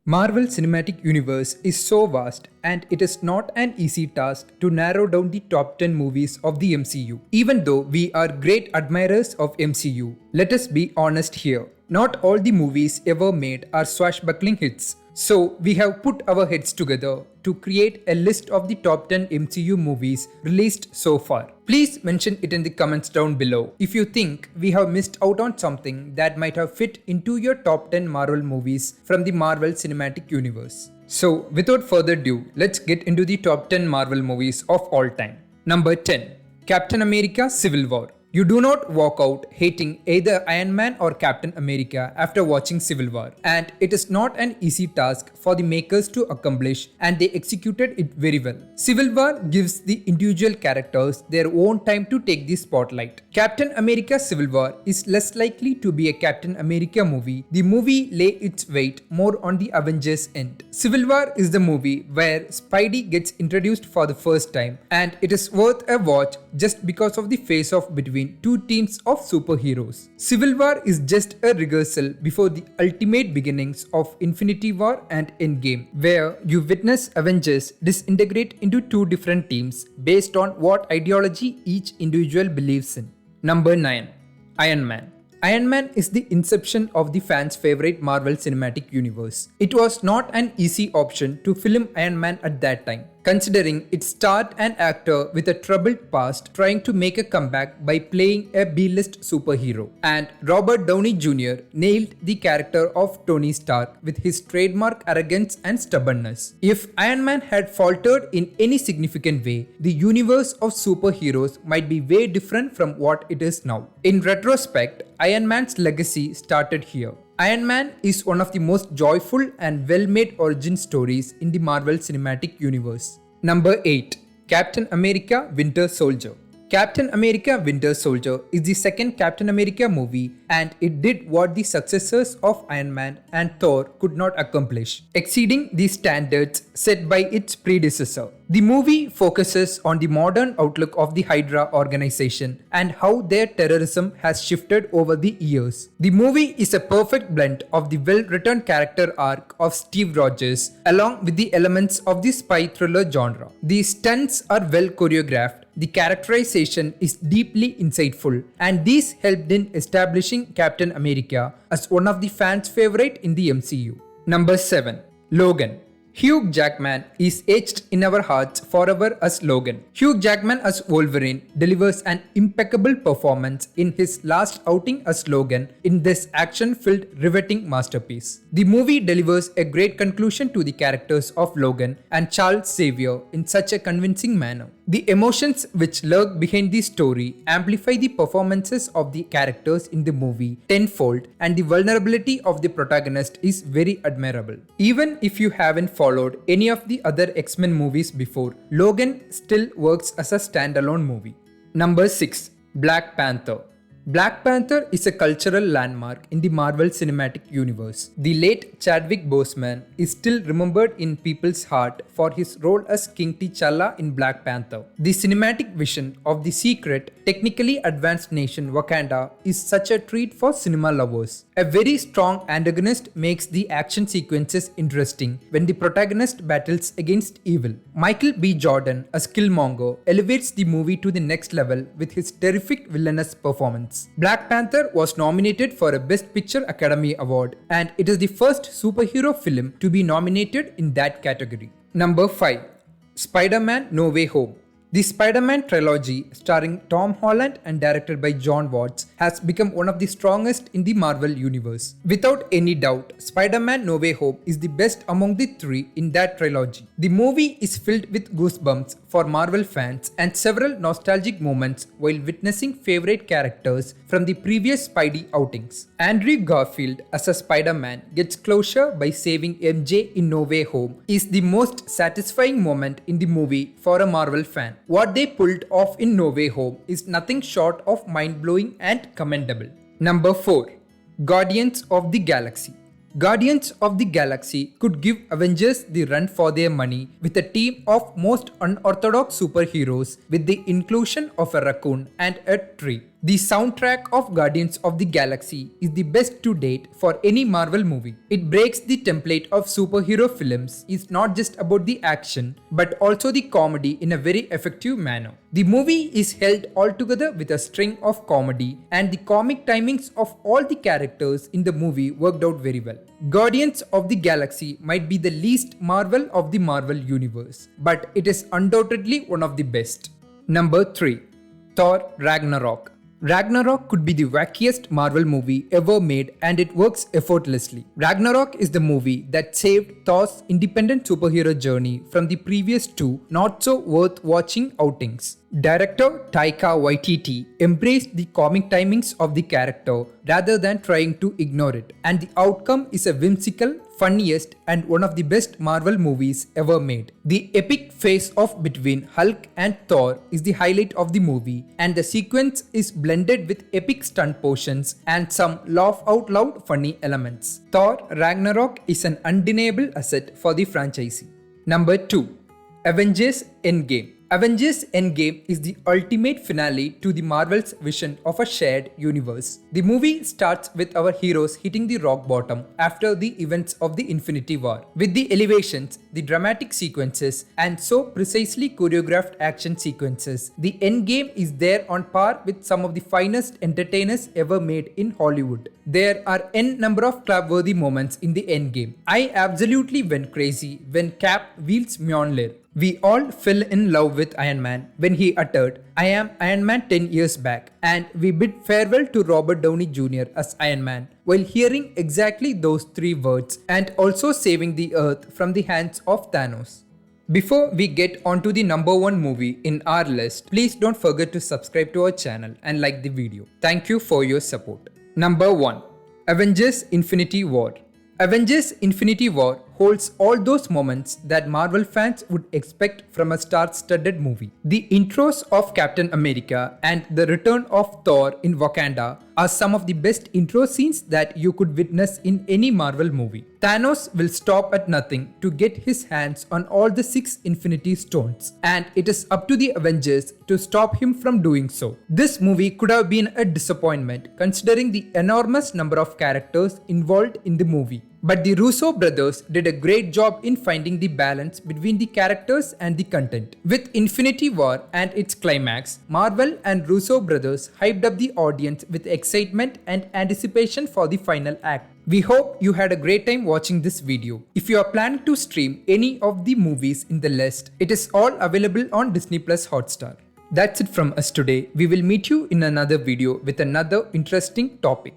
Marvel Cinematic Universe is so vast, and it is not an easy task to narrow down the top 10 movies of the MCU. Even though we are great admirers of MCU, let us be honest here. Not all the movies ever made are swashbuckling hits. So we have put our heads together to create a list of the top 10 MCU movies released so far. Please mention it in the comments down below if you think we have missed out on something that might have fit into your top 10 Marvel movies from the Marvel Cinematic Universe. So without further ado, let's get into the top 10 Marvel movies of all time. Number 10. Captain America Civil War. You do not walk out hating either Iron Man or Captain America after watching Civil War, and it is not an easy task for the makers to accomplish, and they executed it very well. Civil War gives the individual characters their own time to take the spotlight. Captain America Civil War is less likely to be a Captain America movie. The movie lay its weight more on the Avengers end. Civil War is the movie where Spidey gets introduced for the first time, and it is worth a watch just because of the face-off between two teams of superheroes. Civil War is just a rehearsal before the ultimate beginnings of Infinity War and Endgame, where you witness Avengers disintegrate into two different teams based on what ideology each individual believes in. Number 9. Iron Man. Iron Man is the inception of the fans' favorite Marvel Cinematic Universe. It was not an easy option to film Iron Man at that time, considering it starred an actor with a troubled past trying to make a comeback by playing a B-list superhero. And Robert Downey Jr. nailed the character of Tony Stark with his trademark arrogance and stubbornness. If Iron Man had faltered in any significant way, the universe of superheroes might be way different from what it is now. In retrospect, Iron Man's legacy started here. Iron Man is one of the most joyful and well-made origin stories in the Marvel Cinematic Universe. Number 8. Captain America Winter Soldier. Captain America Winter Soldier is the second Captain America movie, and it did what the successors of Iron Man and Thor could not accomplish, exceeding the standards set by its predecessor. The movie focuses on the modern outlook of the Hydra organization and how their terrorism has shifted over the years. The movie is a perfect blend of the well-written character arc of Steve Rogers along with the elements of the spy thriller genre. The stunts are well choreographed, the characterization is deeply insightful, and these helped in establishing Captain America as one of the fans' favorite in the MCU. Number 7. Logan. Hugh Jackman is etched in our hearts forever as Logan. Hugh Jackman as Wolverine delivers an impeccable performance in his last outing as Logan in this action-filled, riveting masterpiece. The movie delivers a great conclusion to the characters of Logan and Charles Xavier in such a convincing manner. The emotions which lurk behind the story amplify the performances of the characters in the movie tenfold, and the vulnerability of the protagonist is very admirable. Even if you haven't followed any of the other X-Men movies before, Logan still works as a standalone movie. Number 6. Black Panther. Black Panther is a cultural landmark in the Marvel Cinematic Universe. The late Chadwick Boseman is still remembered in people's heart for his role as King T'Challa in Black Panther. The cinematic vision of the secret, technically advanced nation Wakanda is such a treat for cinema lovers. A very strong antagonist makes the action sequences interesting when the protagonist battles against evil. Michael B. Jordan as Killmonger elevates the movie to the next level with his terrific villainous performance. Black Panther was nominated for a Best Picture Academy Award, and it is the first superhero film to be nominated in that category. Number 5. Spider-Man No Way Home. The Spider-Man trilogy, starring Tom Holland and directed by John Watts, has become one of the strongest in the Marvel universe. Without any doubt, Spider-Man No Way Home is the best among the three in that trilogy. The movie is filled with goosebumps for Marvel fans and several nostalgic moments while witnessing favorite characters from the previous Spidey outings. Andrew Garfield as a Spider-Man gets closure by saving MJ in No Way Home is the most satisfying moment in the movie for a Marvel fan. What they pulled off in No Way Home is nothing short of mind-blowing and commendable. Number 4. Guardians of the Galaxy. Guardians of the Galaxy could give Avengers the run for their money with a team of most unorthodox superheroes with the inclusion of a raccoon and a tree. The soundtrack of Guardians of the Galaxy is the best to date for any Marvel movie. It breaks the template of superhero films. It's not just about the action, but also the comedy in a very effective manner. The movie is held all together with a string of comedy, and the comic timings of all the characters in the movie worked out very well. Guardians of the Galaxy might be the least Marvel of the Marvel universe, but it is undoubtedly one of the best. Number 3. Thor Ragnarok. Ragnarok could be the wackiest Marvel movie ever made, and it works effortlessly. Ragnarok is the movie that saved Thor's independent superhero journey from the previous two not so worth watching outings. Director Taika Waititi embraced the comic timings of the character rather than trying to ignore it, and the outcome is a whimsical, funniest, and one of the best Marvel movies ever made. The epic face-off between Hulk and Thor is the highlight of the movie, and the sequence is blended with epic stunt portions and some laugh-out-loud funny elements. Thor Ragnarok is an undeniable asset for the franchise. Number 2. Avengers Endgame. Avengers Endgame is the ultimate finale to the Marvel's vision of a shared universe. The movie starts with our heroes hitting the rock bottom after the events of the Infinity War. With the elevations, the dramatic sequences, and so precisely choreographed action sequences, the Endgame is there on par with some of the finest entertainers ever made in Hollywood. There are n number of clap-worthy moments in the Endgame. I absolutely went crazy when Cap wields Mjolnir. We all fell in love with Iron Man when he uttered, "I am Iron Man" 10 years back, and we bid farewell to Robert Downey Jr. as Iron Man while hearing exactly those 3 words and also saving the Earth from the hands of Thanos. Before we get onto the number 1 movie in our list, please don't forget to subscribe to our channel and like the video. Thank you for your support. Number 1. Avengers Infinity War. Avengers Infinity War holds all those moments that Marvel fans would expect from a star-studded movie. The intros of Captain America and the return of Thor in Wakanda are some of the best intro scenes that you could witness in any Marvel movie. Thanos will stop at nothing to get his hands on all the 6 Infinity Stones, and it is up to the Avengers to stop him from doing so. This movie could have been a disappointment considering the enormous number of characters involved in the movie. But the Russo brothers did a great job in finding the balance between the characters and the content. With Infinity War and its climax, Marvel and Russo brothers hyped up the audience with excitement and anticipation for the final act. We hope you had a great time watching this video. If you are planning to stream any of the movies in the list, it is all available on Disney Plus Hotstar. That's it from us today. We will meet you in another video with another interesting topic.